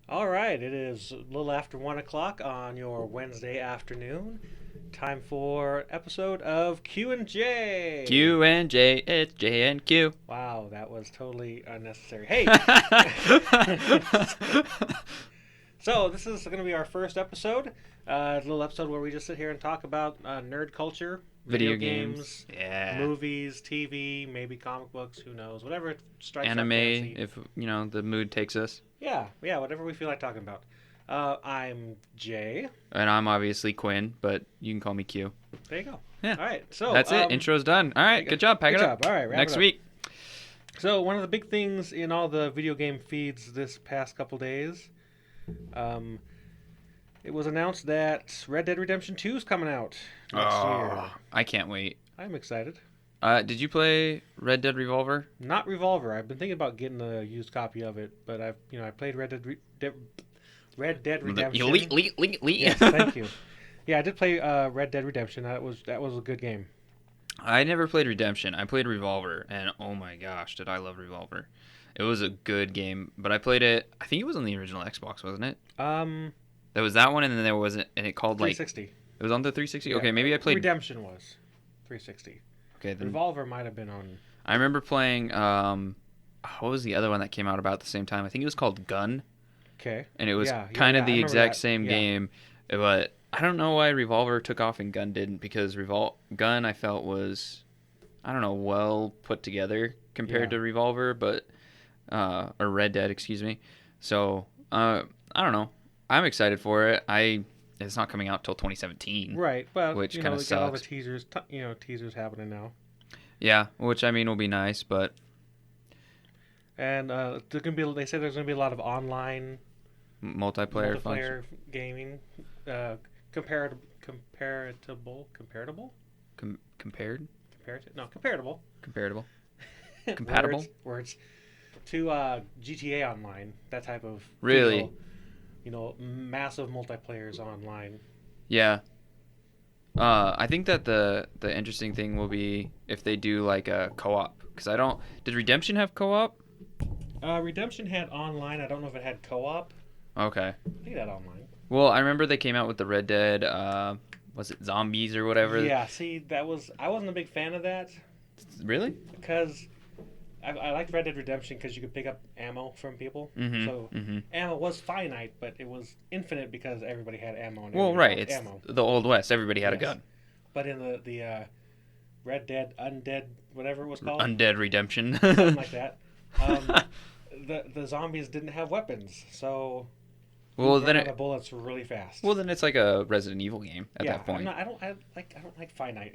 All right, it is a little after 1 o'clock on your Wednesday afternoon. Time for episode of Q&J. Q&J, it's J and Q. Wow, that was totally unnecessary. Hey! So, this is going to be our first episode. A little episode where we just sit here and talk about nerd culture, Video games, movies, TV, maybe comic books, who knows, whatever strikes our anime, fancy. if the mood takes us. Yeah, whatever we feel like talking about. I'm Jay. And I'm obviously Quinn, but you can call me Q. There you go. Yeah. All right. So that's it. Intro's done. All right. Good job. Pack it up. All right. Next week. So one of the big things in all the video game feeds this past couple days, it was announced that Red Dead Redemption 2 is coming out next year. I can't wait. I'm excited. Did you play Red Dead Revolver? Not Revolver. I've been thinking about getting a used copy of it, but I played Red Dead Redemption. Yes, thank you. Yeah, I did play Red Dead Redemption. That was a good game. I never played Redemption. I played Revolver, and oh my gosh, did I love Revolver. It was a good game, but I played it, I think it was on the original Xbox, wasn't it? There was that one, and then there was and it called 360. It was on the 360? Yeah, okay, maybe I played... Redemption was 360. Okay, then... Revolver might have been on... I remember playing, what was the other one that came out about the same time? I think it was called Gun. Okay. And it was kind of the exact same game, but I don't know why Revolver took off and Gun didn't, because Gun I felt was, I don't know, well put together compared to Revolver, but, or Red Dead, excuse me. So, I don't know. I'm excited for it. It's not coming out till 2017. Right, but which kind of sucks. Got all the teasers, teasers happening now. Yeah, which I mean will be nice, but. And they said there's gonna be a lot of online multiplayer gaming, comparable. Compatible. Words. To GTA Online, that type of really. Massive multiplayers online. Yeah. I think that the interesting thing will be if they do like a co-op, because did Redemption have co-op? Redemption had online. I don't know if it had co-op. Okay. I think it had online. Well, I remember they came out with the Red Dead, was it Zombies or whatever? Yeah, see, I wasn't a big fan of that. Really? Because I liked Red Dead Redemption because you could pick up ammo from people. Mm-hmm, so ammo was finite, but it was infinite because everybody had ammo. And well, right. It's ammo. The Old West. Everybody had a gun. But in the Red Dead Undead, whatever it was called. Undead Redemption. Something like that. The zombies didn't have weapons, so the bullets really fast. Well, then it's like a Resident Evil game at that point. I don't like finite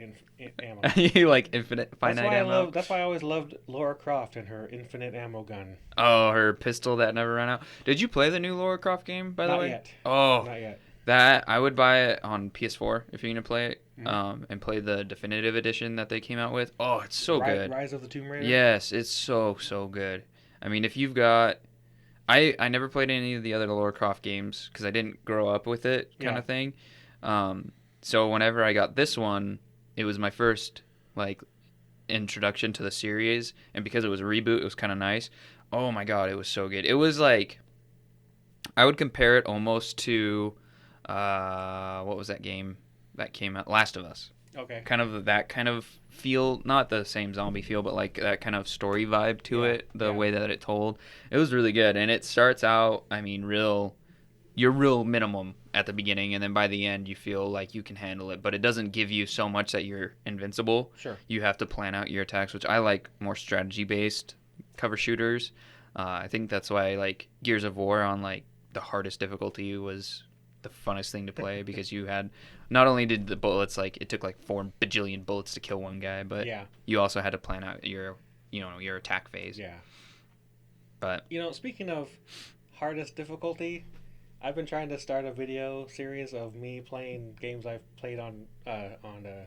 ammo. You like infinite finite ammo? That's why I always loved Lara Croft and her infinite ammo gun. Oh, her pistol that never ran out. Did you play the new Lara Croft game, by the way? Not yet. Oh, not yet. That I would buy it on PS4 if you're gonna play it, and play the definitive edition that they came out with. Oh, it's so good. Rise of the Tomb Raider. Yes, it's so good. I mean, if you've got, I never played any of the other Lara Croft games because I didn't grow up with it, kind of thing. So whenever I got this one, it was my first introduction to the series, and because it was a reboot, it was kind of nice. Oh my god, it was so good. It was like, I would compare it almost to, what was that game that came out? Last of Us. Okay. Kind of that kind of feel, not the same zombie feel, but like that kind of story vibe to it, the way that it told. It was really good, and it starts out, I mean, you're real minimum at the beginning, and then by the end you feel like you can handle it, but it doesn't give you so much that you're invincible. Sure. You have to plan out your attacks, which I like more strategy-based cover shooters. I think that's why like Gears of War on like the hardest difficulty was the funnest thing to play because you had, not only did the bullets, like it took like 4 bajillion bullets to kill one guy, but you also had to plan out your attack phase. Yeah. But speaking of hardest difficulty, I've been trying to start a video series of me playing games I've played on the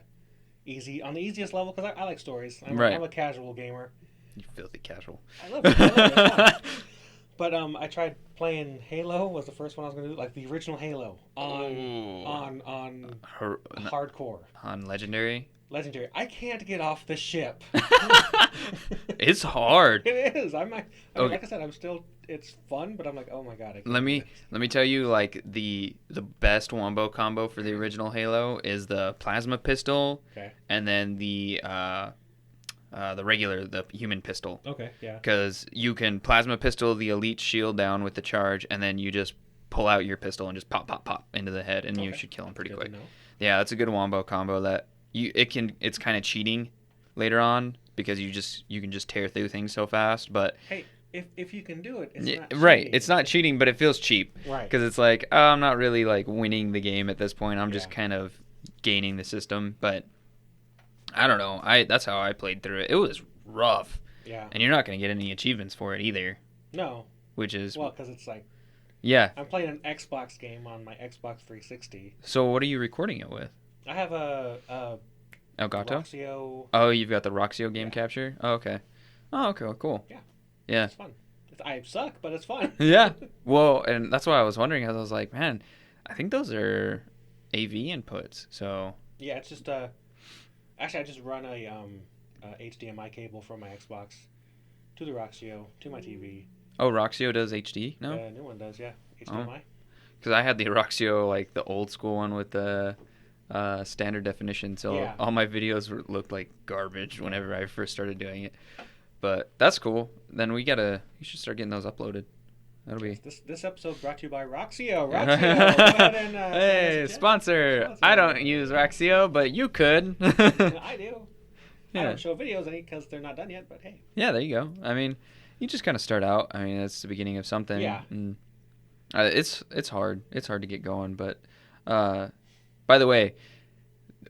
easiest level because I like stories. I'm a casual gamer. You filthy casual. I love it. It's fun. But I tried playing Halo. Was the first one I was gonna do, like the original Halo on hardcore. On Legendary. I can't get off the ship. It's hard. It is. Like I said, I'm still it's fun, but I'm like, oh my god, I can't Let do me this. let me tell you, like the best wombo combo for the original Halo is the plasma pistol, Okay. and then the human pistol. Okay. Yeah. Because you can plasma pistol the elite shield down with the charge, and then you just pull out your pistol and just pop, pop, pop into the head, and you should kill him pretty quick. Yeah, that's a good wombo combo. It's kind of cheating later on because you can just tear through things so fast. But hey, if you can do it, it's not right. cheating. It's not cheating, but it feels cheap. Right. Because it's like, oh, I'm not really like winning the game at this point. I'm just kind of gaining the system. But I don't know. That's how I played through it. It was rough. Yeah. And you're not going to get any achievements for it either. No. Which is because it's like. Yeah. I'm playing an Xbox game on my Xbox 360. So what are you recording it with? I have a Elgato? Roxio. Oh, you've got the Roxio game capture? Oh, okay. Oh, okay, cool. Yeah. Yeah. It's fun. I suck, but it's fun. Yeah. Well, and that's why I was wondering, because I was like, man, I think those are AV inputs. So. Yeah, it's just actually I just run a HDMI cable from my Xbox to the Roxio to my TV. Oh, Roxio does HD? No. The new one does, yeah. HDMI. Because I had the Roxio, like the old school one with the standard definition, so all my videos looked like garbage whenever I first started doing it. But that's cool. Then you should start getting those uploaded. That'll be this episode brought to you by Roxio. Roxio, go ahead and hey, sponsor. I don't use Roxio, but you could. I do. Yeah. I don't show videos any because they're not done yet, but hey. Yeah, there you go. I mean, you just kind of start out. I mean, it's the beginning of something. Yeah. And, it's hard. It's hard to get going. But by the way,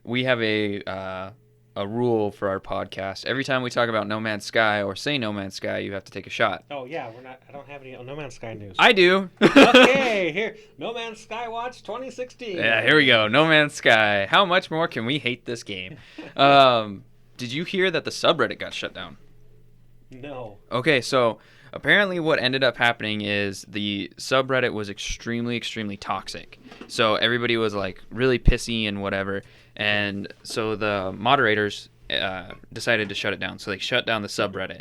we have a rule for our podcast. Every time we talk about No Man's Sky or say No Man's Sky, you have to take a shot. Oh yeah, I don't have any No Man's Sky news. I do. Okay, here, No Man's Sky Watch 2016. Yeah, here we go. No Man's Sky. How much more can we hate this game? Did you hear that the subreddit got shut down? No. Okay, so apparently what ended up happening is the subreddit was extremely, extremely toxic. So everybody was like really pissy and whatever. And so the moderators decided to shut it down. So they shut down the subreddit.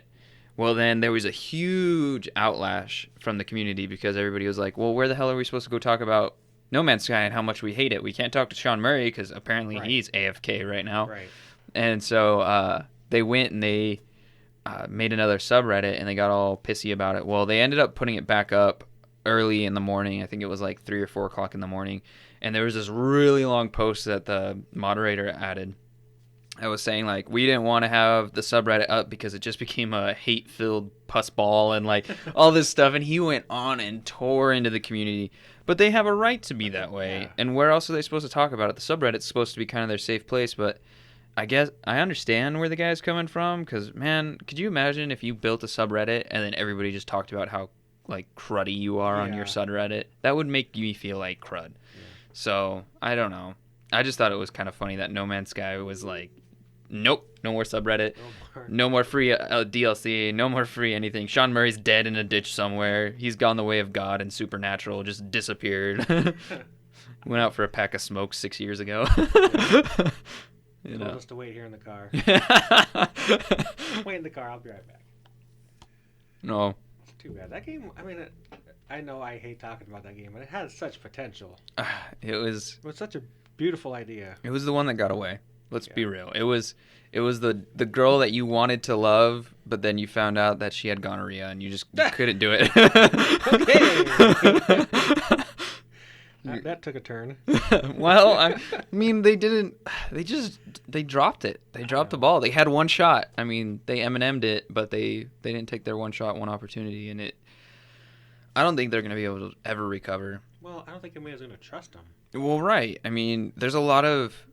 Well, then there was a huge outlash from the community because everybody was like, well, where the hell are we supposed to go talk about No Man's Sky and how much we hate it? We can't talk to Sean Murray because apparently he's AFK right now. Right. And so they went and they made another subreddit and they got all pissy about it. Well, they ended up putting it back up early in the morning. I think it was like 3 or 4 o'clock in the morning. And there was this really long post that the moderator added. I was saying, like, we didn't want to have the subreddit up because it just became a hate-filled pussball and, like, all this stuff. And he went on and tore into the community. But they have a right to be that way. Yeah. And where else are they supposed to talk about it? The subreddit's supposed to be kind of their safe place. But I guess I understand where the guy's coming from. Because, man, could you imagine if you built a subreddit and then everybody just talked about how, like, cruddy you are on your subreddit? That would make me feel like crud. Yeah. So, I don't know. I just thought it was kind of funny that No Man's Sky was like, nope, no more subreddit, no more free DLC, no more free anything. Sean Murray's dead in a ditch somewhere. He's gone the way of God and Supernatural, just disappeared. Went out for a pack of smokes 6 years ago. You told us to wait here in the car. Wait in the car, I'll be right back. No. It's too bad. That game, I mean, I know I hate talking about that game, but it has such potential. It was such a beautiful idea. It was the one that got away. Let's be real. It was the girl that you wanted to love, but then you found out that she had gonorrhea and you just couldn't do it. Okay. That took a turn. Well, I mean, they dropped it. They dropped the ball. They had one shot. I mean, they Eminem'd it, but they didn't take their one shot, one opportunity, and I don't think they're going to be able to ever recover. Well, I don't think anybody's going to trust them. Well, right. I mean, there's a lot of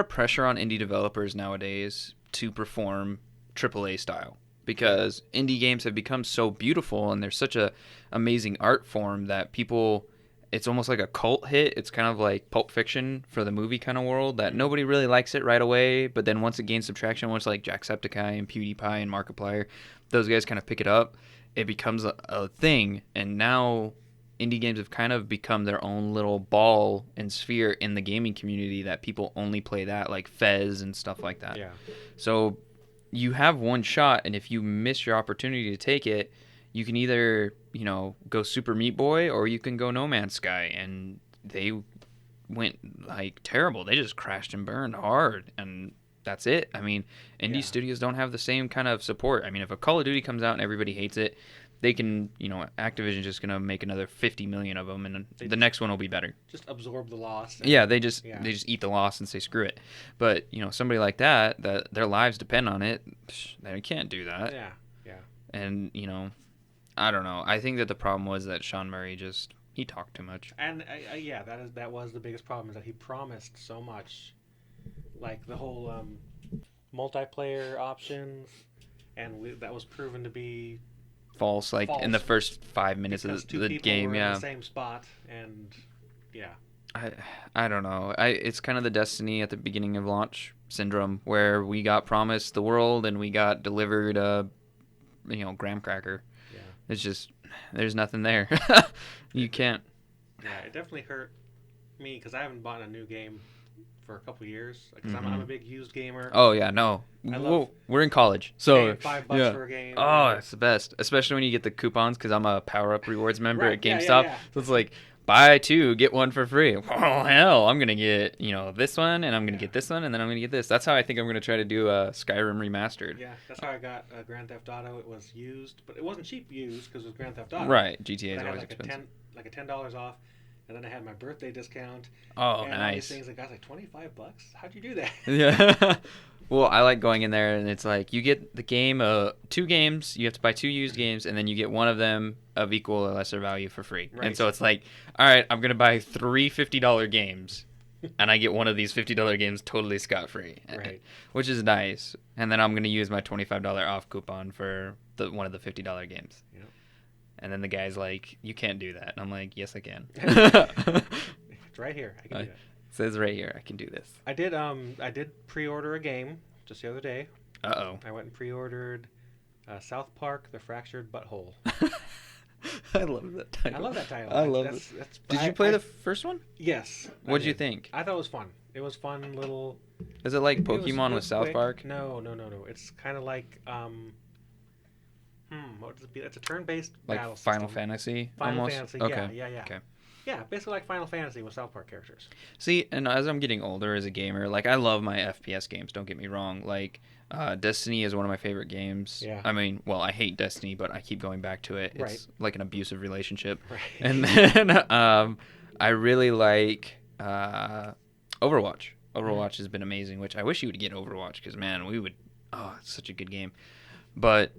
pressure on indie developers nowadays to perform AAA style because indie games have become so beautiful and they're such a amazing art form that people, it's almost like a cult hit. It's kind of like Pulp Fiction for the movie kind of world that nobody really likes it right away, but then once it gains some traction, once like Jacksepticeye and PewDiePie and Markiplier, those guys kind of pick it up, it becomes a thing, and now indie games have kind of become their own little ball and sphere in the gaming community that people only play that, like Fez and stuff like that. Yeah. So you have one shot, and if you miss your opportunity to take it, you can either, go Super Meat Boy or you can go No Man's Sky, and they went like terrible. They just crashed and burned hard, and that's it. I mean, indie studios don't have the same kind of support. I mean, if a Call of Duty comes out and everybody hates it, they can, Activision's just gonna make another 50 million of them, and the next one will be better. Just absorb the loss. Yeah, they just eat the loss and say screw it. But somebody like that their lives depend on it, they can't do that. Yeah. And I don't know. I think that the problem was that Sean Murray he talked too much. And that was the biggest problem, is that he promised so much, like the whole multiplayer options, and that was proven to be false. In the first 5 minutes of the game. Were in the same spot, and I don't know. It's kind of the Destiny at the beginning of launch syndrome, where we got promised the world and we got delivered a graham cracker. Yeah. It's just there's nothing there. You can't. Yeah, it definitely hurt me because I haven't bought a new game for a couple years. Because I'm a big used gamer. Oh yeah, no. We're in college, so $5 for a game. Oh, it's the best, especially when you get the coupons. Because I'm a Power Up Rewards member at GameStop, so it's like buy 2 get 1 for free. Oh hell, I'm gonna get this one, and I'm gonna get this one, and then I'm gonna get this. That's how I think I'm gonna try to do a Skyrim remastered. Yeah, that's how I got Grand Theft Auto. It was used, but it wasn't cheap used because it was Grand Theft Auto. Right, GTA is always expensive. Like $10 off. And then I had my birthday discount. Oh, and nice. All these things, like, I was like, $25? How'd you do that? Yeah. Well, I like going in there, and it's like you get the game, 2 games. You have to buy 2 used games, and then you get one of them of equal or lesser value for free. Right. And so it's like, all right, I'm gonna buy 3 $50 games, and I get one of these $50 games totally scot free. Right. Which is nice. And then I'm gonna use my $25 off coupon for one of the $50 games. Yep. And then the guy's like, you can't do that. And I'm like, yes, I can. It's right here. I can do that. It says right here, I can do this. I did pre-order a game just the other day. Uh-oh. I went and pre-ordered South Park: The Fractured Butthole. I love that title. I love that title. I love it. Did you play the first one? Yes. What'd you think? I thought it was fun. It was fun little... Is it like Pokemon with South Park? No. It's kind of like... what would it be? It's a turn-based battle system. Final Fantasy? Final almost? Fantasy, okay. Yeah. Okay. Yeah, basically like Final Fantasy with South Park characters. See, and as I'm getting older as a gamer, I love my FPS games, don't get me wrong. Destiny is one of my favorite games. Yeah. I mean, well, I hate Destiny, but I keep going back to it. It's right. like an abusive relationship. Right. And then I really like Overwatch. Overwatch has been amazing, which I wish you would get Overwatch because, man, it's such a good game. But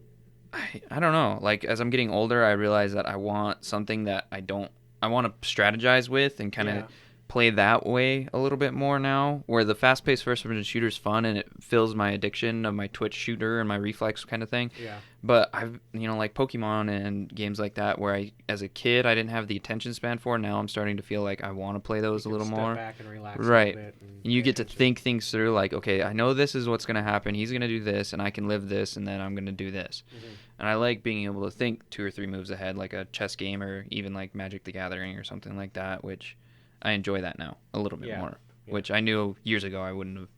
I don't know. As I'm getting older, I realize that I want something that I want to strategize with and kind of play that way a little bit more now, where the fast-paced first-person shooter is fun and it fills my addiction of my Twitch shooter and my reflex kind of thing. Yeah. But I've, like Pokemon and games like that, where as a kid, I didn't have the attention span for. Now I'm starting to feel like I want to play those a little more. Step back and relax right. a little bit. And you get to think things through, okay, I know this is what's going to happen. He's going to do this, and I can live this, and then I'm going to do this. Mm-hmm. And I like being able to think 2 or 3 moves ahead, like a chess game or even like Magic the Gathering or something like that, which I enjoy that now a little bit more, which I knew years ago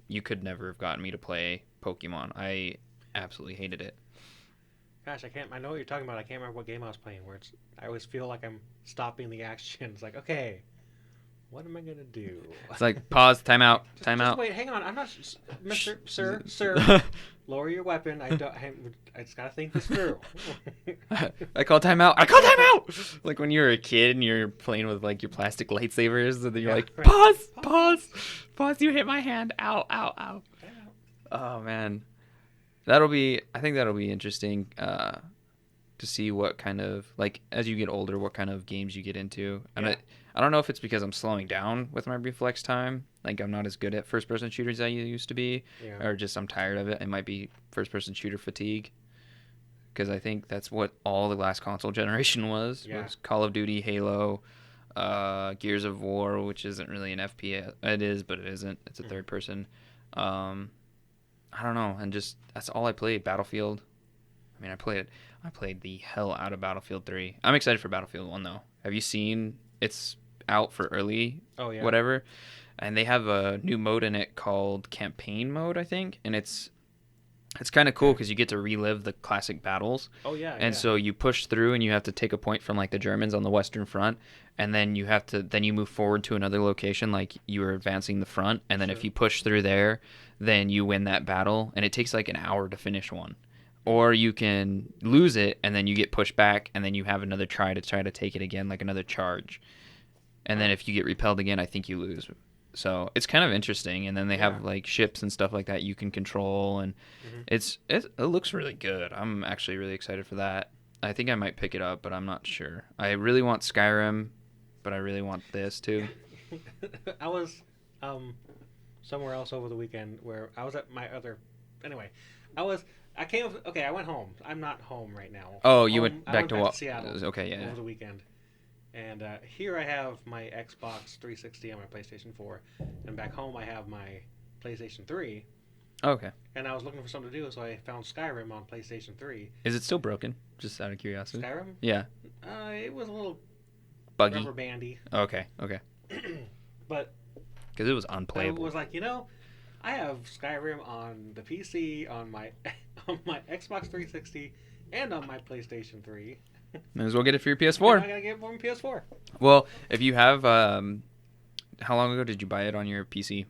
you could never have gotten me to play Pokemon. I absolutely hated it. Gosh, I know what you're talking about. I can't remember what game I was playing where I always feel like I'm stopping the action. It's like, okay, what am I going to do? It's like, pause, time out. Wait, hang on. I'm not... Sir, lower your weapon. I just got to think this through. I call time out. Like when you were a kid and you're playing with your plastic lightsabers and then you're like, pause, you hit my hand. Ow. Oh, man. I think that'll be interesting to see what kind of, as you get older, what kind of games you get into. And I don't know if it's because I'm slowing down with my reflex time. I'm not as good at first-person shooters as I used to be. Yeah. Or just I'm tired of it. It might be first-person shooter fatigue. Because I think that's what all the last console generation was. Yeah. Was Call of Duty, Halo, Gears of War, which isn't really an FPS. It is, but it isn't. It's a third person. I don't know. And just, that's all I played. Battlefield. I mean, I played the hell out of Battlefield 3. I'm excited for Battlefield 1, though. Have you seen... It's out for early, whatever, and they have a new mode in it called campaign mode, I think, and it's It's kind of cool because you get to relive the classic battles. Oh yeah. And so you push through, and you have to take a point from like the Germans on the Western Front, and then you move forward to another location, like you were advancing the front, and then if you push through there, then you win that battle, and it takes like an hour to finish one. Or you can lose it, and then you get pushed back, and then you have another try to take it again, like another charge. And then if you get repelled again, I think you lose. So it's kind of interesting. And then they have like ships and stuff like that you can control, and it looks really good. I'm actually really excited for that. I think I might pick it up, but I'm not sure. I really want Skyrim, but I really want this too. I was somewhere else over the weekend where I was at my other. Anyway, I went home. I'm not home right now. Oh, you went back to Seattle. Okay, yeah. Over the weekend. And here I have my Xbox 360 and my PlayStation 4. And back home I have my PlayStation 3. Okay. And I was looking for something to do, so I found Skyrim on PlayStation 3. Is it still broken? Just out of curiosity. Skyrim? Yeah. It was a little buggy. Rubber bandy. Okay. But because it was unplayable. I was like, I have Skyrim on the PC, on my Xbox 360, and on my PlayStation 3. Might as well get it for your PS4. I gotta get one PS4. Well, if you have, how long ago did you buy it on your PC?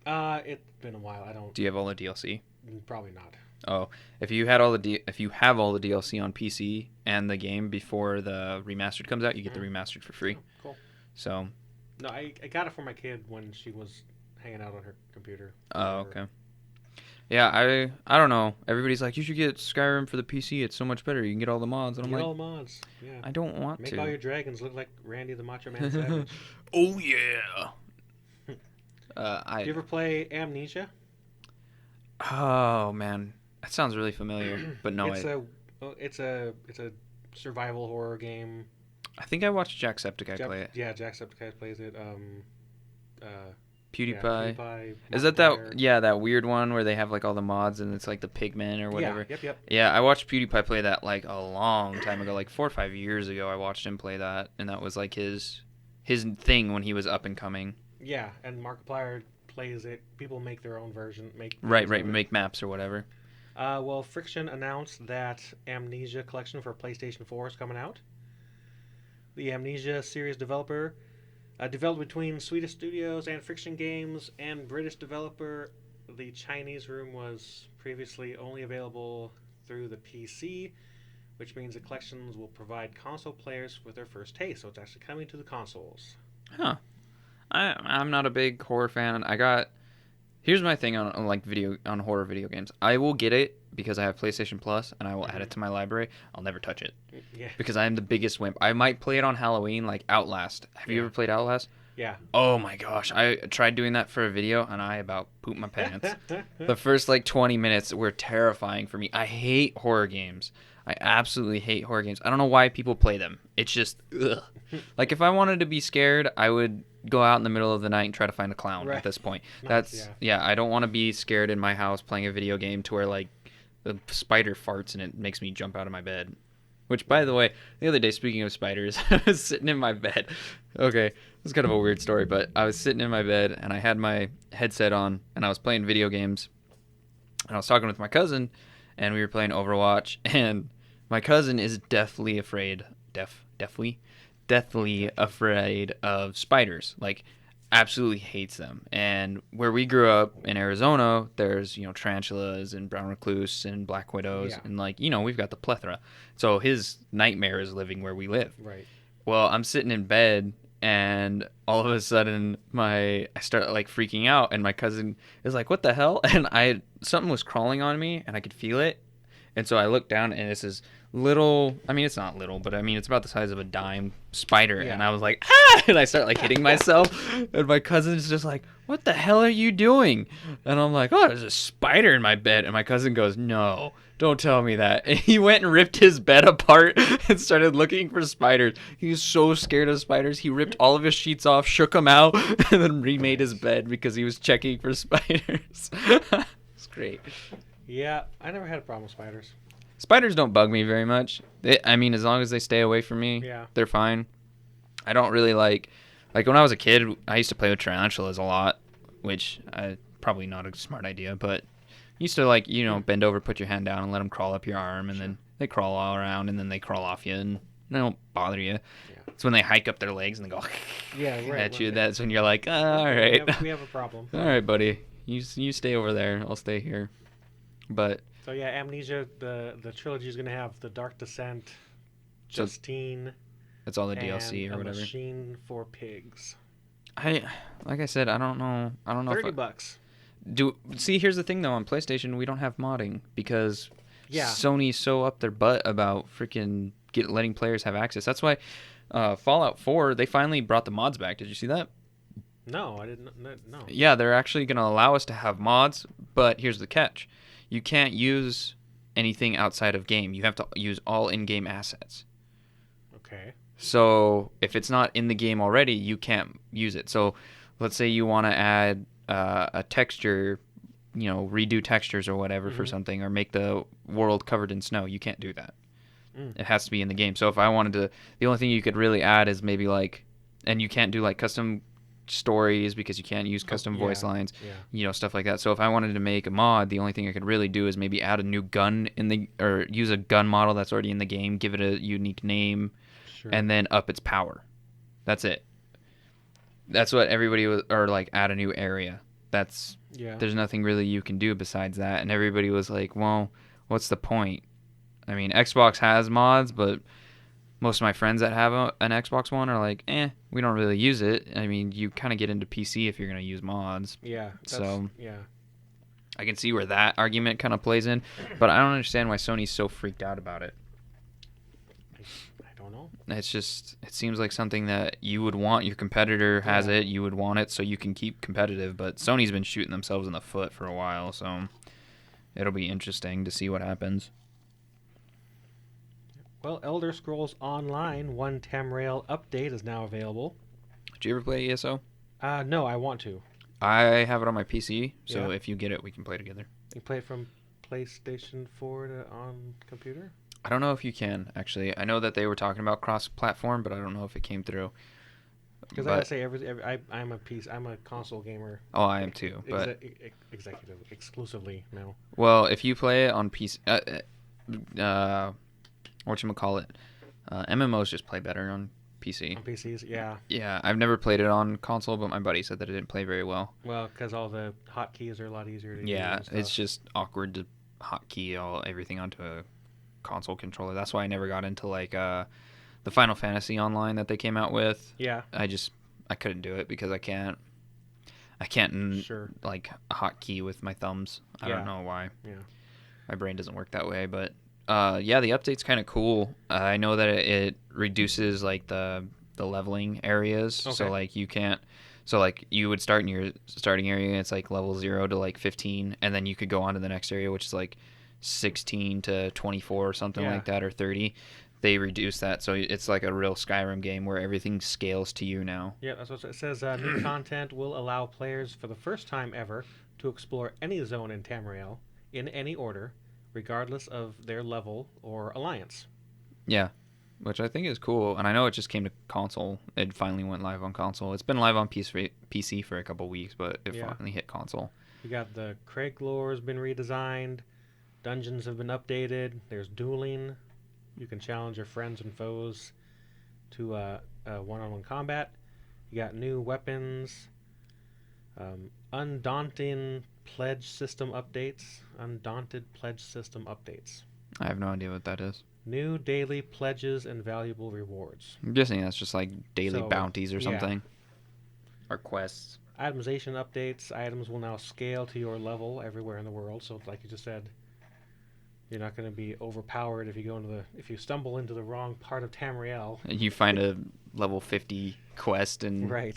It's been a while. I don't. Do you have all the DLC? Probably not. Oh, if you have all the DLC on PC and the game before the remastered comes out, you get the remastered for free. Oh, cool. So. No, I got it for my kid when she was hanging out on her computer. Oh, okay. Yeah, I don't know. Everybody's like, you should get Skyrim for the PC. It's so much better. You can get all the mods. And I'm like, all the mods. Yeah. I don't want to. Make all your dragons look like Randy the Macho Man Savage. Oh yeah. Do you ever play Amnesia? Oh man, that sounds really familiar. But no, it's a survival horror game. I think I watched Jacksepticeye play it. Yeah, Jacksepticeye plays it. PewDiePie. PewDiePie Is that weird one where they have like all the mods and it's like the pigmen or whatever? Yeah, yep. Yeah, I watched PewDiePie play that like a long time ago, like 4 or 5 years ago. I watched him play that, and that was like his thing when he was up and coming. Yeah, and Markiplier plays it. People make their own version. Make maps or whatever. Well, Friction announced that Amnesia Collection for PlayStation 4 is coming out. The Amnesia series developer, developed between Swedish studios and Friction Games and British developer, the Chinese room was previously only available through the PC, which means the collections will provide console players with their first taste. So it's actually coming to the consoles. Huh. I'm not a big horror fan. Here's my thing on horror video games. I will get it because I have PlayStation Plus and I will add it to my library. I'll never touch it. Yeah. Because I'm the biggest wimp. I might play it on Halloween, like Outlast. Have you ever played Outlast? Yeah. Oh my gosh. I tried doing that for a video and I about pooped my pants. The first 20 minutes were terrifying for me. I hate horror games. I absolutely hate horror games. I don't know why people play them. It's just, ugh. Like if I wanted to be scared, I would go out in the middle of the night and try to find a clown at this point. I don't want to be scared in my house playing a video game to where like the spider farts and it makes me jump out of my bed. Which, by the way, the other day, speaking of spiders, I was sitting in my bed. Okay, it's kind of a weird story, but I was sitting in my bed and I had my headset on and I was playing video games. And I was talking with my cousin and we were playing Overwatch, and my cousin is deathly afraid of spiders. Like, absolutely hates them. And where we grew up in Arizona, there's, tarantulas and brown recluse and black widows. Yeah. And, we've got the plethora. So his nightmare is living where we live. Right. Well, I'm sitting in bed, and all of a sudden, I start, freaking out, and my cousin is like, what the hell? And something was crawling on me, and I could feel it. And so I looked down, and it's this little, it's not little, but it's about the size of a dime spider. Yeah. And I was like, ah! And I start hitting myself. And my cousin's just like, what the hell are you doing? And I'm like, oh, there's a spider in my bed. And my cousin goes, no, don't tell me that. And he went and ripped his bed apart and started looking for spiders. He was so scared of spiders. He ripped all of his sheets off, shook them out, and then remade his bed because he was checking for spiders. It's great. Yeah, I never had a problem with spiders. Spiders don't bug me very much. As long as they stay away from me, they're fine. I don't really like when I was a kid, I used to play with tarantulas a lot, which probably not a smart idea, but used to like, bend over, put your hand down, and let them crawl up your arm, and then they crawl all around, and then they crawl off you, and they don't bother you. Yeah. It's when they hike up their legs and they go at you. That's when you're like, all right, we have a problem. All right, buddy, you stay over there, I'll stay here. But so yeah, Amnesia, the trilogy is gonna have the Dark Descent, Justine. That's all the DLC or whatever. Machine for Pigs. Like I said, I don't know. $30. See, here's the thing though. On PlayStation, we don't have modding because Yeah. Sony's so up their butt about freaking letting players have access. That's why Fallout 4, they finally brought the mods back. Did you see that? No, I didn't. No. Yeah, they're actually going to allow us to have mods, but here's the catch. You can't use anything outside of game. You have to use all in-game assets. Okay. So if it's not in the game already, you can't use it. So let's say you want to add a texture, redo textures or whatever for something, or make the world covered in snow. You can't do that. It has to be in the game. So if I wanted to, the only thing you could really add is maybe and you can't do custom stories because you can't use custom voice lines, stuff like that. So if I wanted to make a mod, the only thing I could really do is maybe add a new gun or use a gun model that's already in the game, give it a unique name, and then up its power. That's it. That's what everybody was, or add a new area. There's nothing really you can do besides that. And everybody was like, well, what's the point? I mean, Xbox has mods, but most of my friends that have an Xbox One are like, we don't really use it. I mean, you kind of get into PC if you're going to use mods. Yeah. So I can see where that argument kind of plays in, but I don't understand why Sony's so freaked out about it. I don't know. It's just, it seems like something that you would want. Your competitor has it. You would want it so you can keep competitive, but Sony's been shooting themselves in the foot for a while, so it'll be interesting to see what happens. Well, Elder Scrolls Online 1 Tamriel update is now available. Did you ever play ESO? No, I want to. I have it on my PC, so if you get it, we can play together. You play it from PlayStation 4 on computer? I don't know if you can, actually. I know that they were talking about cross-platform, but I don't know if it came through. Because I gotta say, I'm a console gamer. Oh, I am too, but exclusively now. Well, if you play it on PC, whatchamacallit, MMOs just play better on PC. On PCs, yeah. Yeah, I've never played it on console, but my buddy said that it didn't play very well. Well, because all the hotkeys are a lot easier to use. Yeah, it's just awkward to hotkey everything onto a console controller. That's why I never got into the Final Fantasy Online that they came out with. Yeah. I couldn't do it because I can't hotkey with my thumbs. I don't know why. Yeah. My brain doesn't work that way, but the update's kind of cool. I know that it reduces the leveling areas. Okay. So you can't. So you would start in your starting area, and it's level 0 to 15, and then you could go on to the next area, which is 16 to 24 or something like that, or 30. They reduce that, so it's a real Skyrim game where everything scales to you now. Yeah, that's what it says. New content will allow players for the first time ever to explore any zone in Tamriel in any order, regardless of their level or alliance. Yeah, which I think is cool. And I know it just came to console. It finally went live on console. It's been live on PC for a couple weeks, but it finally hit console. You got the Craig lore has been redesigned. Dungeons have been updated. There's dueling. You can challenge your friends and foes to one-on-one combat. You got new weapons. Undaunted pledge system updates. I have no idea what that is. New daily pledges and valuable rewards. I'm guessing that's just daily bounties or something. Or quests. Itemization updates. Items will now scale to your level everywhere in the world. So like you just said, you're not going to be overpowered if you stumble into the wrong part of Tamriel. You find a level 50 quest and right.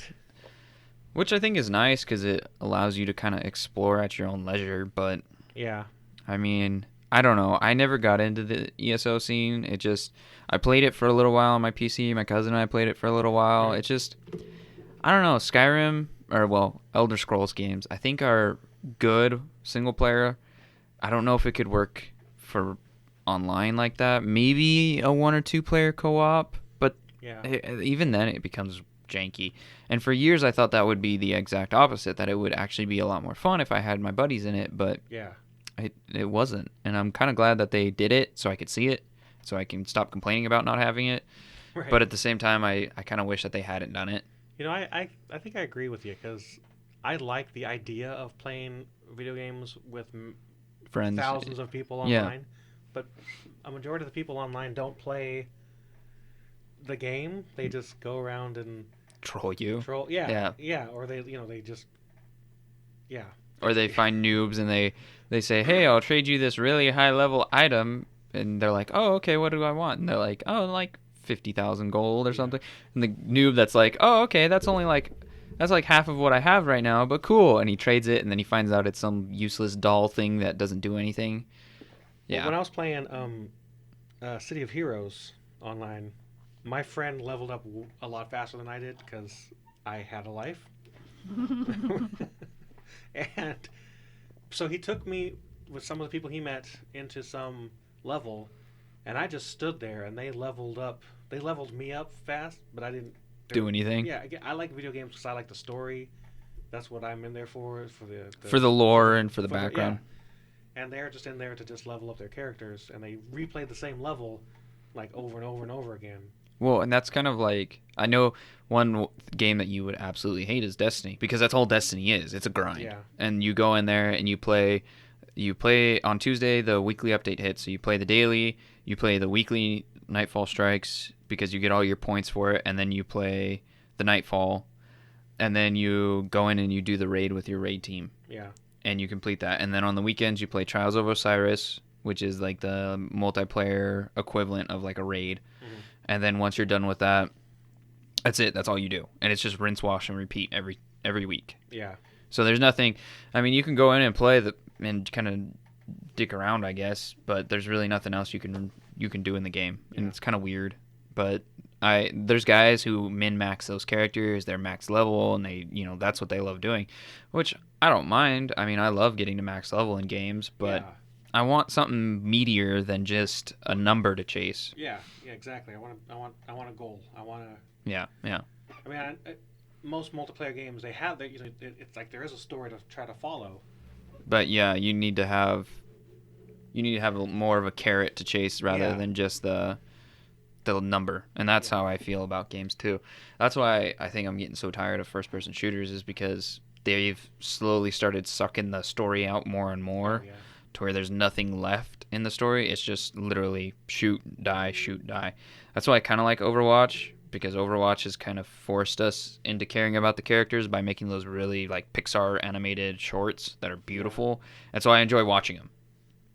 Which I think is nice because it allows you to kind of explore at your own leisure, but yeah. I mean, I don't know. I never got into the ESO scene. I played it for a little while on my PC. My cousin and I played it for a little while. It just, I don't know. Skyrim, Elder Scrolls games, I think are good single player. I don't know if it could work for online like that. Maybe a 1 or 2 player co-op, but even then it becomes janky. And for years I thought that would be the exact opposite, that it would actually be a lot more fun if I had my buddies in it, but it wasn't. And I'm kind of glad that they did it so I could see it, so I can stop complaining about not having it. Right. But at the same time, I kind of wish that they hadn't done it. I think I agree with you because I like the idea of playing video games with Friends. thousands of people online, but a majority of the people online don't play the game. They just go around and Troll you. Yeah, or they just Or they find noobs and they say, hey, I'll trade you this really high level item, and they're like, oh, okay, what do I want? And they're like, oh, like 50,000 gold or something. And the noob that's like, oh, okay, that's like half of what I have right now, but cool. And he trades it, and then he finds out it's some useless doll thing that doesn't do anything. Yeah. Well, when I was playing City of Heroes online, my friend leveled up a lot faster than I did because I had a life. And so he took me with some of the people he met into some level, and I just stood there, and they leveled me up fast, but I didn't do anything. Yeah, I like video games because I like the story. That's what I'm in there for the lore and for the background. And they're just in there to just level up their characters, and they replay the same level like over and over and over again. Well, and that's kind of like, I know one game that you would absolutely hate is Destiny, because that's all Destiny is. It's a grind. Yeah. And you go in there and you play on Tuesday, the weekly update hits. So you play the daily, you play the weekly Nightfall Strikes because you get all your points for it, and then you play the Nightfall, and then you go in and you do the raid with your raid team. Yeah. And you complete that. And then on the weekends you play Trials of Osiris, which is like the multiplayer equivalent of like a raid. Mm-hmm. And then once you're done with that, that's it. That's all you do. And it's just rinse, wash, and repeat every week. Yeah. So there's nothing. I mean, you can go in and play and kind of dick around, I guess, but there's really nothing else you can do in the game. And it's kind of weird. But there's guys who min-max those characters. They're max level, and they, that's what they love doing, which I don't mind. I mean, I love getting to max level in games, but I want something meatier than just a number to chase. Yeah, exactly. I want a goal. I want to. Yeah. I mean, most multiplayer games they have that. It's like there is a story to try to follow. But yeah, you need to have more of a carrot to chase rather than just the number. And that's how I feel about games too. That's why I think I'm getting so tired of first-person shooters, is because they've slowly started sucking the story out more and more. To where there's nothing left in the story. It's just literally shoot, die. That's why I kind of like Overwatch, because Overwatch has kind of forced us into caring about the characters by making those really like Pixar animated shorts that are beautiful. And so I enjoy watching them.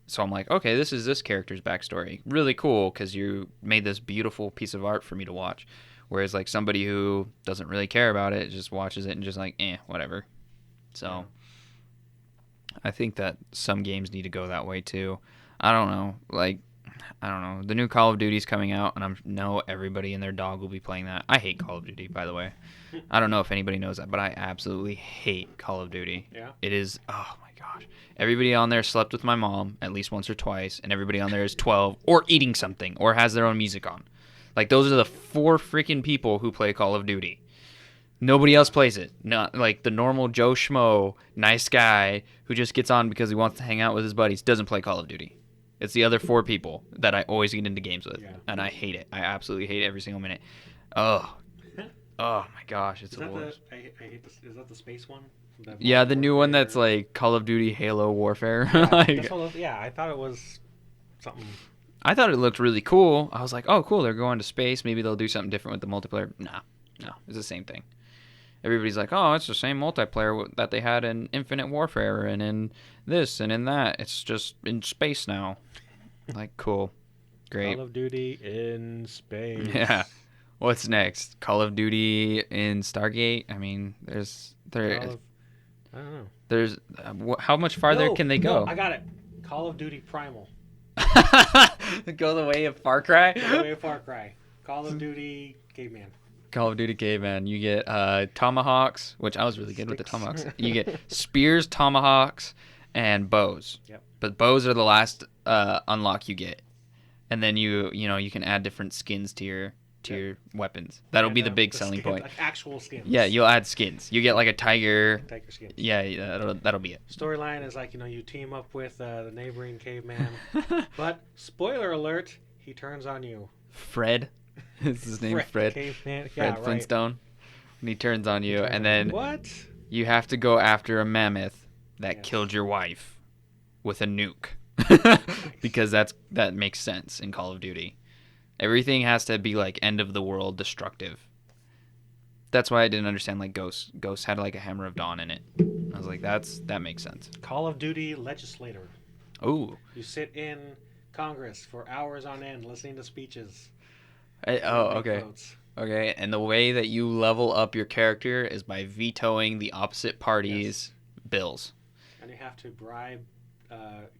So I'm like, okay, this is this character's backstory. Really cool, because you made this beautiful piece of art for me to watch. Whereas like somebody who doesn't really care about it just watches it and just like, whatever. So I think that some games need to go that way too. I don't know. The new Call of Duty's coming out, and I know everybody and their dog will be playing that. I hate Call of Duty, by the way. I don't know if anybody knows that, but I absolutely hate Call of Duty. Yeah. It is, oh my gosh. Everybody on there slept with my mom at least once or twice, and everybody on there is 12 or eating something or has their own music on. Like, those are the 4 freaking people who play Call of Duty. Nobody else plays it. Not like the normal Joe Schmo, nice guy who just gets on because he wants to hang out with his buddies, doesn't play Call of Duty. It's the other 4 people that I always get into games with, and I hate it. I absolutely hate it every single minute. Oh my gosh, it's the worst. I hate this. Is that the space one? Yeah, the new one that's like Call of Duty Halo Warfare. Yeah, I thought it was something. I thought it looked really cool. I was like, oh, cool, they're going to space. Maybe they'll do something different with the multiplayer. No, it's the same thing. Everybody's like, oh, it's the same multiplayer that they had in Infinite Warfare and in this and in that. It's just in space now. Like, cool. Great. Call of Duty in space. Yeah. What's next? Call of Duty in Stargate? I mean, I don't know. There's how much farther can they go? No, I got it. Call of Duty Primal. Go the way of Far Cry? Go the way of Far Cry. Call of Duty Caveman. Call of Duty Caveman. You get tomahawks, which I was really good with the tomahawks. You get spears, tomahawks, and bows. Yep. But bows are the last unlock you get. And then you can add different skins to to your weapons. That'll be the big selling point. Like actual skins. Yeah, you'll add skins. You get like a tiger. Tiger skins. Yeah, that'll be it. Storyline is like, you team up with the neighboring caveman. But, spoiler alert, he turns on you. Fred. Is his name Fred? Caveman. Fred Flintstone. And he turns on you, and then what? you have to go after a mammoth that killed your wife with a nuke. Because that makes sense in Call of Duty. Everything has to be like end of the world destructive. That's why I didn't understand like Ghost. Ghost had like a Hammer of Dawn in it. I was like, that makes sense. Call of Duty legislator. Ooh. You sit in Congress for hours on end listening to speeches. Okay. Votes. Okay, and the way that you level up your character is by vetoing the opposite party's bills. And you have to bribe.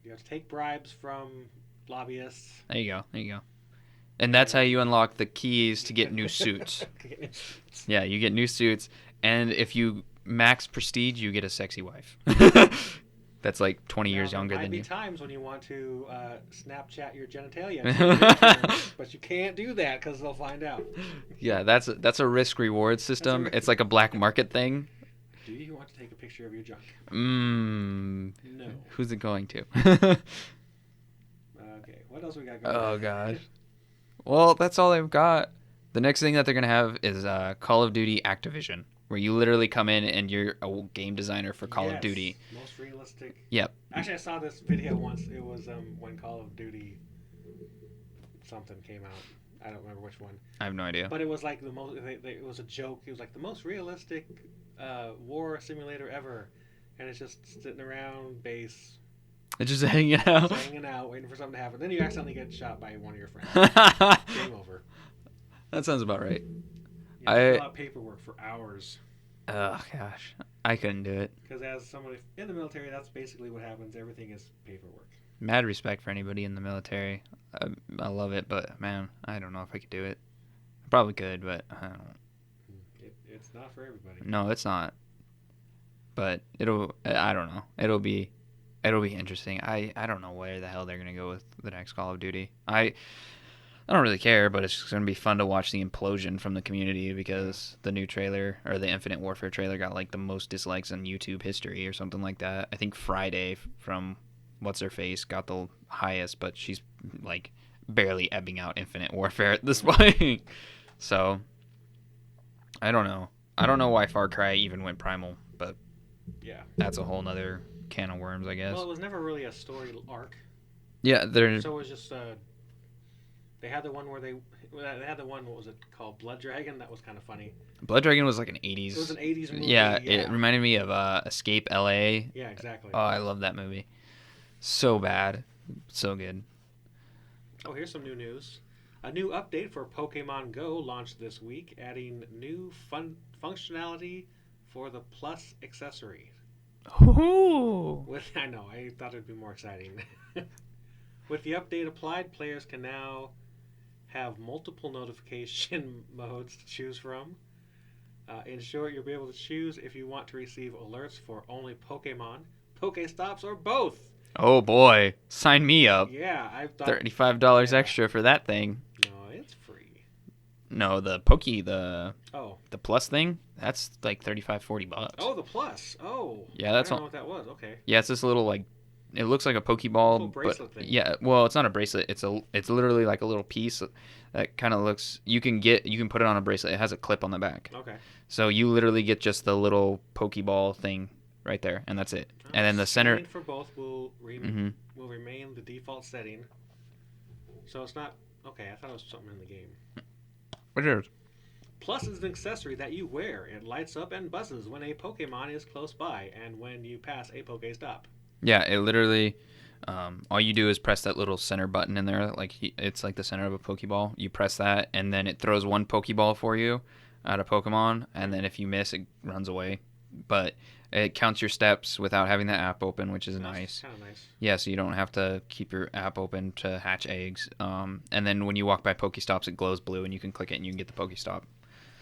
You have to take bribes from lobbyists. There you go. And that's how you unlock the keys to get new suits. Yeah, you get new suits, and if you max prestige, you get a sexy wife. That's like 20 years younger than you. There might be times when you want to Snapchat your genitalia, but you can't do that because they'll find out. Yeah, that's a risk-reward system. It's like a black market thing. Do you want to take a picture of your junk? No. Who's it going to? Okay, what else we got going on? Oh, God. Well, that's all they've got. The next thing that they're going to have is Call of Duty Activision, where you literally come in and you're a game designer for Call of Duty. Most realistic. Yep. Actually, I saw this video once. It was when Call of Duty something came out. I don't remember which one. I have no idea. But it was like the most. It was a joke. It was like the most realistic war simulator ever, and it's just sitting around base. It's just hanging out. Just hanging out, waiting for something to happen. Then you accidentally get shot by one of your friends. Game over. That sounds about right. You have to fill out paperwork for hours. Oh, gosh. I couldn't do it. Because as somebody in the military, that's basically what happens. Everything is paperwork. Mad respect for anybody in the military. I love it, but, man, I don't know if I could do it. I probably could, but I don't. It's not for everybody. No, it's not. But I don't know. It'll be interesting. I don't know where the hell they're going to go with the next Call of Duty. I don't really care, but it's going to be fun to watch the implosion from the community because the new trailer or the Infinite Warfare trailer got like the most dislikes in YouTube history or something like that. I think Friday from What's Her Face got the highest, but she's like barely ebbing out Infinite Warfare at this point. So I don't know. I don't know why Far Cry even went primal, but yeah, that's a whole nother can of worms, I guess. Well, it was never really a story arc. Yeah, so it was just they had the one where they had the one, what was it called, Blood Dragon? That was kind of funny. Blood Dragon was like an 80s. It was an 80s movie. Yeah, it reminded me of Escape LA. Yeah, exactly. Oh, I love that movie. So bad, so good. Oh, here's some new news. A new update for Pokemon Go launched this week, adding new functionality for the Plus accessory. Ooh. I know, I thought it would be more exciting. With the update applied, players can now have multiple notification modes to choose from. In short, you'll be able to choose if you want to receive alerts for only Pokemon, Pokestops, or both. Oh boy, sign me up. Yeah, I thought $35 extra for that thing. No, it's free. No, the Plus thing, that's like $35-$40. Oh, the Plus. Oh. Yeah, that's I don't know what that was. Okay. Yeah, it's this little like it looks like a Pokeball, little bracelet thing. Yeah, well, it's not a bracelet. It's literally like a little piece that kind of looks. You can put it on a bracelet. It has a clip on the back. Okay. So you literally get just the little Pokeball thing right there, and that's it. And then the center for both will remain the default setting. So it's not okay. I thought it was something in the game. What is? Plus is an accessory that you wear. It lights up and buzzes when a Pokemon is close by and when you pass a Pokestop. Yeah, it literally. All you do is press that little center button in there, like it's like the center of a Pokeball. You press that, and then it throws one Pokeball for you out of Pokemon, and then if you miss, it runs away. But it counts your steps without having the app open, which is nice. Kind of nice. Yeah, so you don't have to keep your app open to hatch eggs. And then when you walk by Pokestops, it glows blue, and you can click it, and you can get the Pokestop.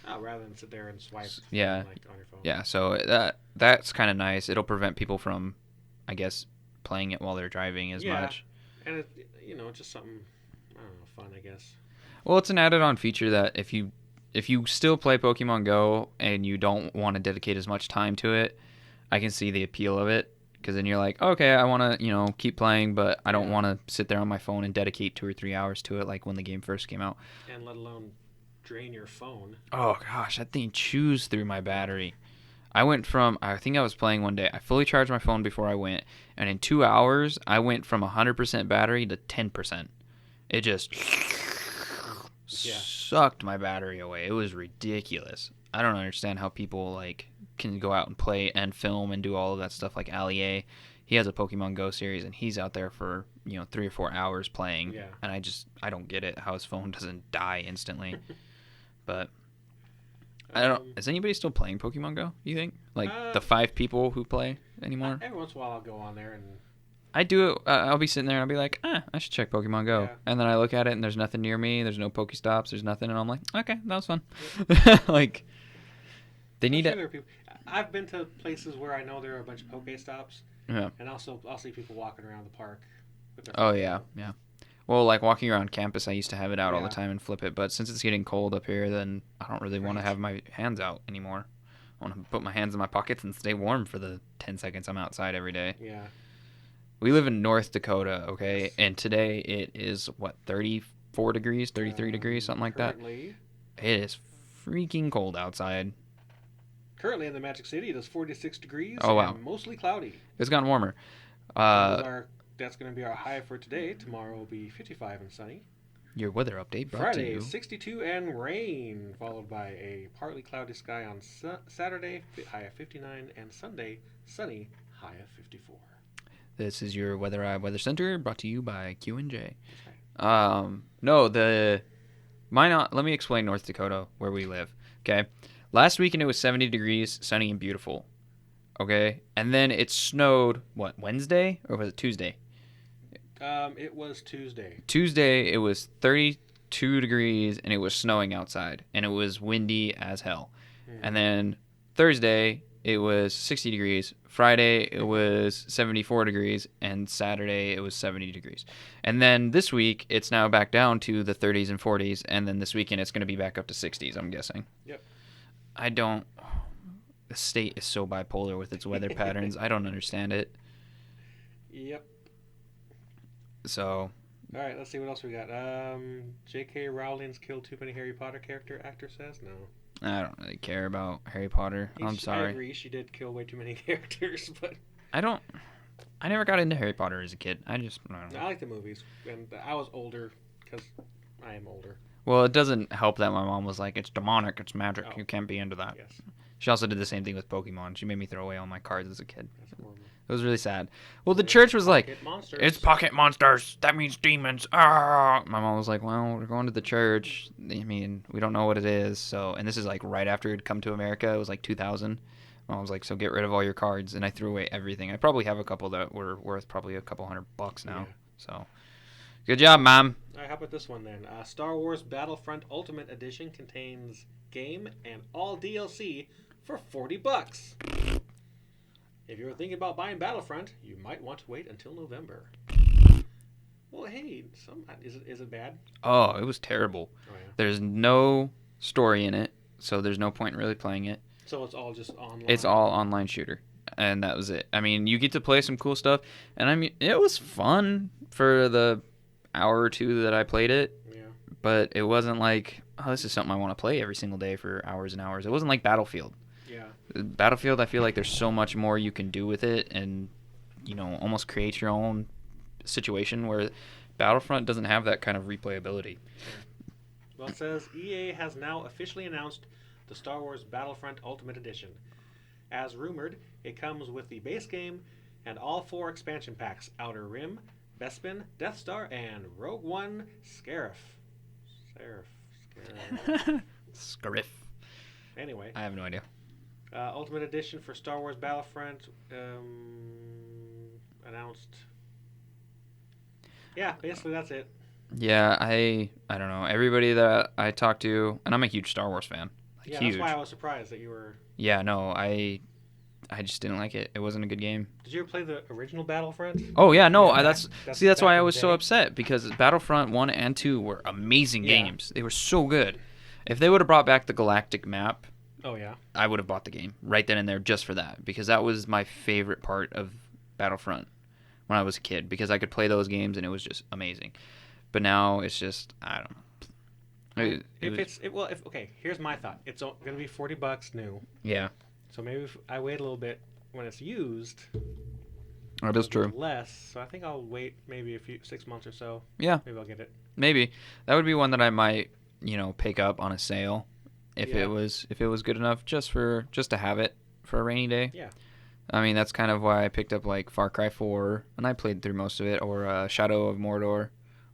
Oh, rather than sit there and swipe. Yeah. Like on your phone. Yeah. So that's kind of nice. It'll prevent people from, I guess, playing it while they're driving as much. And it, just something, I don't know, fun, I guess. Well, it's an added-on feature that if you still play Pokemon Go and you don't want to dedicate as much time to it, I can see the appeal of it. Because then you're like, okay, I want to, keep playing, but I don't want to sit there on my phone and dedicate 2 or 3 hours to it like when the game first came out. And let alone drain your phone. Oh, gosh, that thing chews through my battery. I think I was playing one day. I fully charged my phone before I went, and in 2 hours, I went from 100% battery to 10%. It just sucked my battery away. It was ridiculous. I don't understand how people, can go out and play and film and do all of that stuff like Ali A. He has a Pokemon Go series, and he's out there for, 3 or 4 hours playing. Yeah. And I don't get it, how his phone doesn't die instantly. But I don't. Is anybody still playing Pokemon Go? You think the 5 people who play anymore? Every once in a while, I'll go on there and. I do it. I'll be sitting there and I'll be like, I should check Pokemon Go, and then I look at it and there's nothing near me. There's no Pokestops. There's nothing, and I'm like, okay, that was fun. Yep. They need it. I've been to places where I know there are a bunch of Pokestops. Yeah. And also I'll see people walking around the park. Oh yeah. Well, walking around campus, I used to have it out all the time and flip it, but since it's getting cold up here, then I don't really want to have my hands out anymore. I want to put my hands in my pockets and stay warm for the 10 seconds I'm outside every day. Yeah. We live in North Dakota, okay? Yes. And today it is, 34 degrees, 33 degrees, something like that? It is freaking cold outside. Currently in the Magic City, it is 46 degrees and mostly cloudy. It's gotten warmer. That's going to be our high for today. Tomorrow will be 55 and sunny. Your weather update brought Friday, to you. 62 and rain, followed by a partly cloudy sky on Saturday, high of 59, and Sunday, sunny, high of 54. This is your Weather Center, brought to you by Q&J. Okay. Let me explain North Dakota, where we live. Okay, last weekend it was 70 degrees, sunny and beautiful. Okay, and then it snowed. Wednesday or was it Tuesday? It was Tuesday. Tuesday it was 32 degrees and it was snowing outside and it was windy as hell. And then Thursday it was 60 degrees. Friday, it was 74 degrees. And Saturday, it was 70 degrees. And then this week, it's now back down to the 30s and 40s. And then this weekend, it's going to be back up to 60s, I'm guessing. Yep. The state is so bipolar with its weather patterns. I don't understand it. Yep. So. All right, let's see what else we got. J.K. Rowling's killed too many Harry Potter actor says no. I don't really care about Harry Potter. I'm sorry. I agree. She did kill way too many characters, but I never got into Harry Potter as a kid. I don't know. I like the movies, and I was older because I am older. Well, it doesn't help that my mom was like, "It's demonic. It's magic. Oh. You can't be into that." Yes. She also did the same thing with Pokemon. She made me throw away all my cards as a kid. That's horrible. It was really sad. Well, the church was like, "It's pocket monsters. That means demons." Ah! My mom was like, "Well, we're going to the church. I mean, we don't know what it is." So, and this is right after it had come to America. It was 2000. My mom was like, "So get rid of all your cards." And I threw away everything. I probably have a couple that were worth probably a couple $100 now. Yeah. So, good job, Mom. All right, how about this one then? Star Wars Battlefront Ultimate Edition contains game and all DLC for $40. If you're thinking about buying Battlefront, you might want to wait until November. Well, hey, is it bad? Oh, it was terrible. Oh, yeah. There's no story in it, so there's no point in really playing it. So it's all just online? It's all online shooter, and that was it. I mean, you get to play some cool stuff, and I mean, it was fun for the hour or two that I played it. Yeah. But it wasn't like, oh, this is something I want to play every single day for hours and hours. It wasn't like Battlefield. Yeah. Battlefield, I feel like there's so much more you can do with it and, almost create your own situation, where Battlefront doesn't have that kind of replayability. Well, it says EA has now officially announced the Star Wars Battlefront Ultimate Edition. As rumored, it comes with the base game and all 4 expansion packs: Outer Rim, Bespin, Death Star, and Rogue One Scarif. Scarif. Anyway. I have no idea. Ultimate Edition for Star Wars Battlefront announced. Yeah, basically that's it. Yeah, I don't know. Everybody that I talk to, and I'm a huge Star Wars fan. Huge. That's why I was surprised that you were. Yeah, no, I just didn't like it. It wasn't a good game. Did you ever play the original Battlefront? Oh yeah, no, Yeah, that's why I was so day. upset, because Battlefront 1 and 2 were amazing Yeah. games. They were so good. If they would have brought back the galactic map, Oh yeah, I would have bought the game right then and there just for that, because that was my favorite part of Battlefront when I was a kid, because I could play those games and it was just amazing. But now it's just, I don't know. Okay, here's my thought. It's going to be $40 new. Yeah, So maybe if I wait a little bit when it's used. that is true. Less. So I think I'll wait maybe 6 months or so. Yeah, Maybe I'll get it. maybe that would be one that I might, pick up on a sale if Yeah. it was good enough just to have it for a rainy day. Yeah. I mean, that's kind of why I picked up like Far Cry 4, and I played through most of it, or Shadow of Mordor,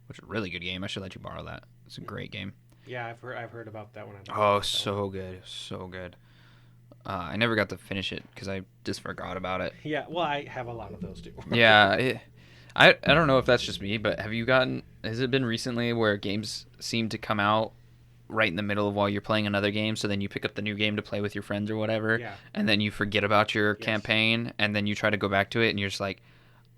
which is a really good game. I should let you borrow that. It's a great game. Yeah, I've heard about that one. Oh, so good, so good. I never got to finish it because I just forgot about it. Yeah, well, I have a lot of those too. Yeah, I don't know if that's just me, but has it been recently where games seem to come out right in the middle of while you're playing another game, so then you pick up the new game to play with your friends or whatever, Yeah. and then you forget about your Yes. campaign, and then you try to go back to it, and you're just like,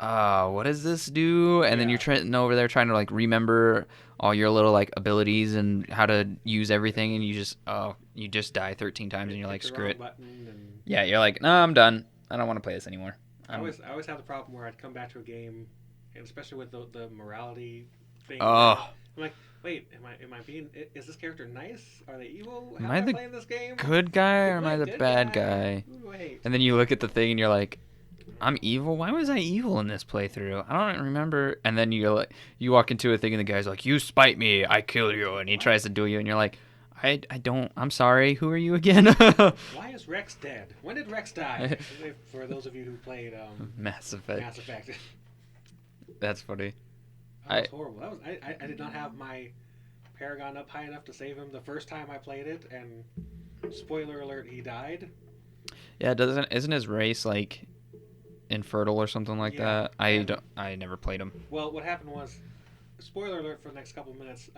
what does this do? And then you're trying over there trying to like remember all your little like abilities and how to use everything, and you just die 13 times, and you're like, screw it. Yeah, you're like, no, I'm done. I don't want to play this anymore. I always have the problem where I'd come back to a game, and especially with the morality thing. Oh. I'm like, wait, am I being? Is this character nice? Are they evil? Am How I am I the playing this game? good guy or am I the good bad guy? Who do I hate? And then you look at the thing and you're like, I'm evil? Why was I evil in this playthrough? I don't remember. And then you walk into a thing and the guy's like, you spite me, I kill you. And he tries to do you and you're like, I don't, I'm sorry, who are you again? Why is Rex dead? When did Rex die? For those of you who played Mass Effect. Mass Effect. That's funny. That was horrible. I did not have my Paragon up high enough to save him the first time I played it, and spoiler alert, he died. Yeah, isn't his race like infertile or something like that? I never played him. Well, what happened was, spoiler alert for the next couple of minutes.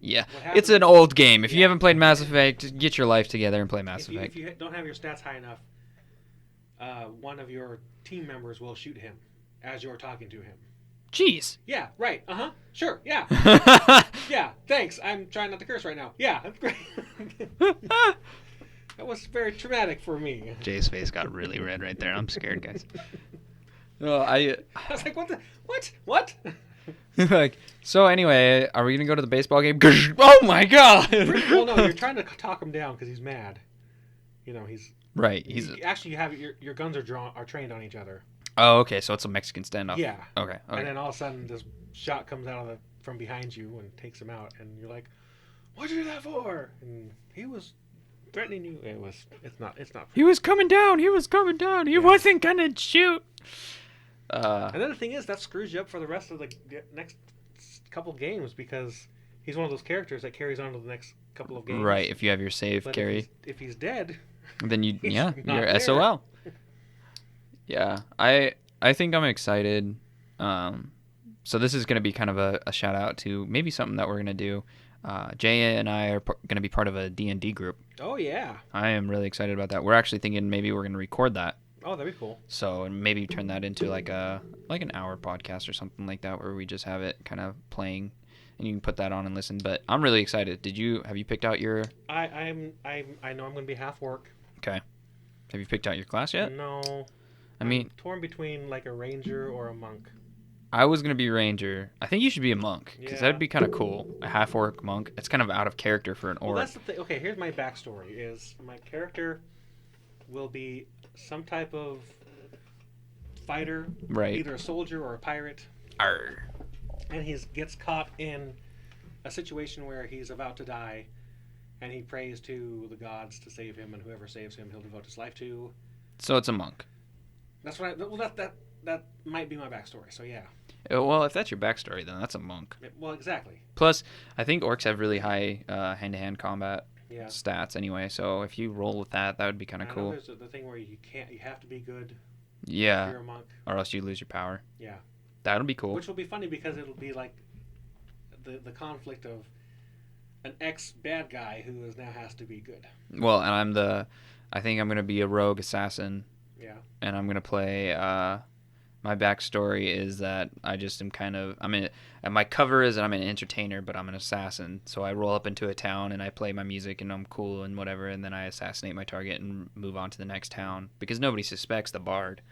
Yeah, it's an old game. If you haven't played Mass Effect, get your life together and play Mass Effect. If you don't have your stats high enough, one of your team members will shoot him as you're talking to him. Jeez. Yeah, right. Uh-huh. Sure, yeah. Yeah, thanks. I'm trying not to curse right now. Yeah, that's great. That was very traumatic for me. Jay's face got really red right there. I'm scared, guys. No, I was like, what? Like, so anyway, are we going to go to the baseball game? Oh my god! Well, no, you're trying to talk him down because he's mad. He's... Right. Actually, you have your guns are trained on each other. Oh, okay, so it's a Mexican standoff. Yeah. Okay. And then all of a sudden, this shot comes out from behind you and takes him out, and you're like, "What'd you do that for?" And he was threatening you. It's not. He was coming down. He wasn't gonna shoot. And then the thing is, that screws you up for the rest of the next couple games, because he's one of those characters that carries on to the next couple of games. Right. If you have your save But carry, if he's dead, then you're there. SOL. Yeah, I think I'm excited. So this is going to be kind of a shout out to maybe something that we're going to do. Jay and I are going to be part of a D&D group. Oh, yeah. I am really excited about that. We're actually thinking maybe we're going to record that. Oh, that'd be cool. So maybe turn that into like an hour podcast or something like that, where we just have it kind of playing, and you can put that on and listen. But I'm really excited. Have you picked out your? I know I'm going to be half orc. Okay. Have you picked out your class yet? No. I'm torn between like a ranger or a monk. I was going to be ranger. I think you should be a monk, because Yeah. that'd be kind of cool. A half orc monk. It's kind of out of character for an orc. Well, that's the thing. Okay, here's my backstory. Is my character will be some type of fighter, Right. either a soldier or a pirate. Arr. And he gets caught in a situation where he's about to die, and he prays to the gods to save him, and whoever saves him, he'll devote his life to. So it's a monk. That's what. That might be my backstory. So yeah. Well, if that's your backstory, then that's a monk. Well, exactly. Plus, I think orcs have really high hand-to-hand combat Yeah. stats anyway. So if you roll with that, that would be kind of I know cool. there's the thing where you have to be good. If Yeah. you're a monk. Or else you lose your power. Yeah. That'll be cool. Which will be funny, because it'll be like the conflict of an ex-bad guy who now has to be good. Well, and I think I'm going to be a rogue assassin Yeah. And I'm gonna play. My backstory is that I just am and my cover is that I'm an entertainer, but I'm an assassin. So I roll up into a town and I play my music and I'm cool and whatever, and then I assassinate my target and move on to the next town because nobody suspects the bard.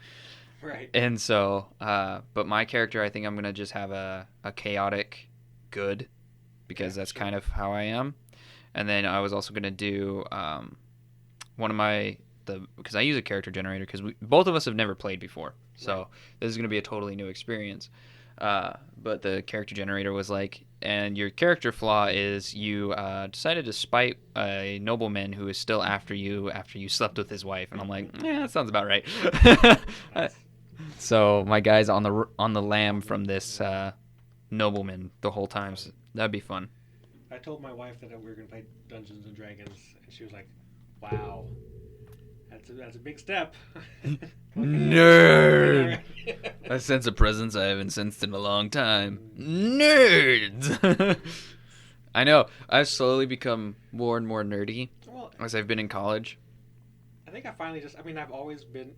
Right. And so, but my character, I think I'm gonna just have a chaotic good, because that's kind of how I am. And then I was also gonna do one of because I use a character generator because both of us have never played before, so this is gonna be a totally new experience. But the character generator was like, and your character flaw is you decided to spite a nobleman who is still after you slept with his wife. And I'm like, yeah, that sounds about right. Nice. So my guy's on the lam from this nobleman the whole time. So that'd be fun. I told my wife that we were going to play Dungeons and Dragons, and she was like, "Wow, that's a big step." Nerd. I sense a presence I haven't sensed in a long time. Nerds. I know. I've slowly become more and more nerdy as I've been in college. I think I finally I've always been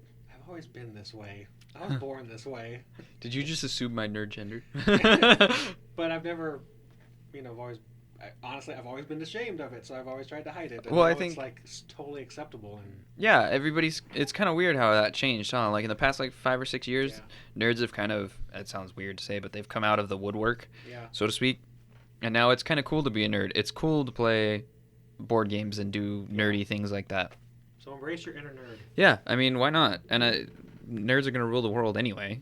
this way. I was born this way. Did you just assume my nerd gender? But I've never, I've always been ashamed of it, so I've always tried to hide it. And well, I now think it's totally acceptable. And yeah, it's kind of weird how that changed, huh? Like in the past 5 or 6 years, nerds have kind of, it sounds weird to say, but they've come out of the woodwork, so to speak. And now it's kind of cool to be a nerd. It's cool to play board games and do nerdy things like that. So embrace your inner nerd. Yeah, I mean, why not? And nerds are going to rule the world anyway,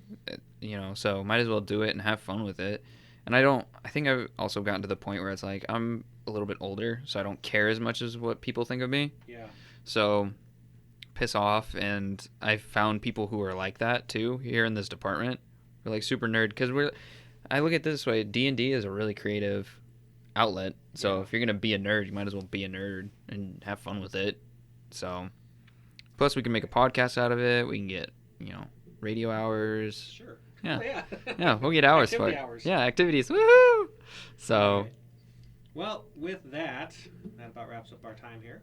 so might as well do it and have fun with it. And I think I've also gotten to the point where it's like, I'm a little bit older, so I don't care as much as what people think of me. Yeah. So, piss off, and I've found people who are like that, too, here in this department. We're like super nerd, because I look at it this way, D&D is a really creative outlet, so if you're going to be a nerd, you might as well be a nerd and have fun with it. So, plus we can make a podcast out of it, we can get, radio hours. Sure. Yeah. Oh, yeah. Yeah, we'll get hours for it. Hours. Yeah, activities. Woohoo! So. Right. Well, with that about wraps up our time here.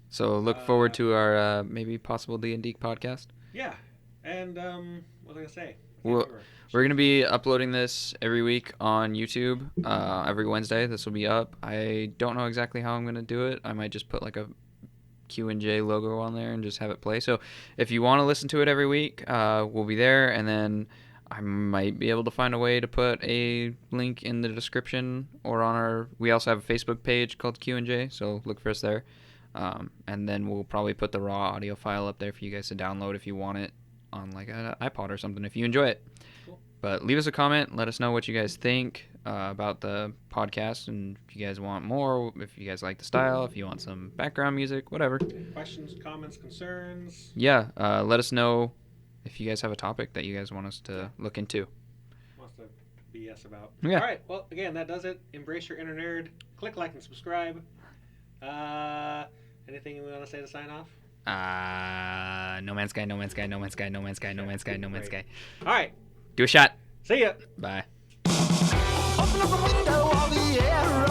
So look forward to our maybe possible D&D podcast. Yeah, and what was I gonna say? We're gonna be uploading this every week on YouTube. Every Wednesday, this will be up. I don't know exactly how I'm gonna do it. I might just put like a Q&J logo on there and just have it play. So if you want to listen to it every week, we'll be there, and then I might be able to find a way to put a link in the description or on we also have a Facebook page called Q&J, so look for us there. And then we'll probably put the raw audio file up there for you guys to download if you want it on like an iPod or something if you enjoy it. Cool. But leave us a comment, let us know what you guys think about the podcast, and if you guys want more, if you guys like the style, if you want some background music, whatever. Questions, comments, concerns. Yeah, let us know if you guys have a topic that you guys want us to look into. Wants to BS about. Yeah. All right. Well, again, that does it. Embrace your inner nerd. Click like and subscribe. Anything you want to say to sign off? No Man's Sky, No Man's Sky, No Man's Sky, No Man's Sky, No Man's Sky, No Man's Sky. All right. Do a shot. See ya. Bye. Open up the window, all the air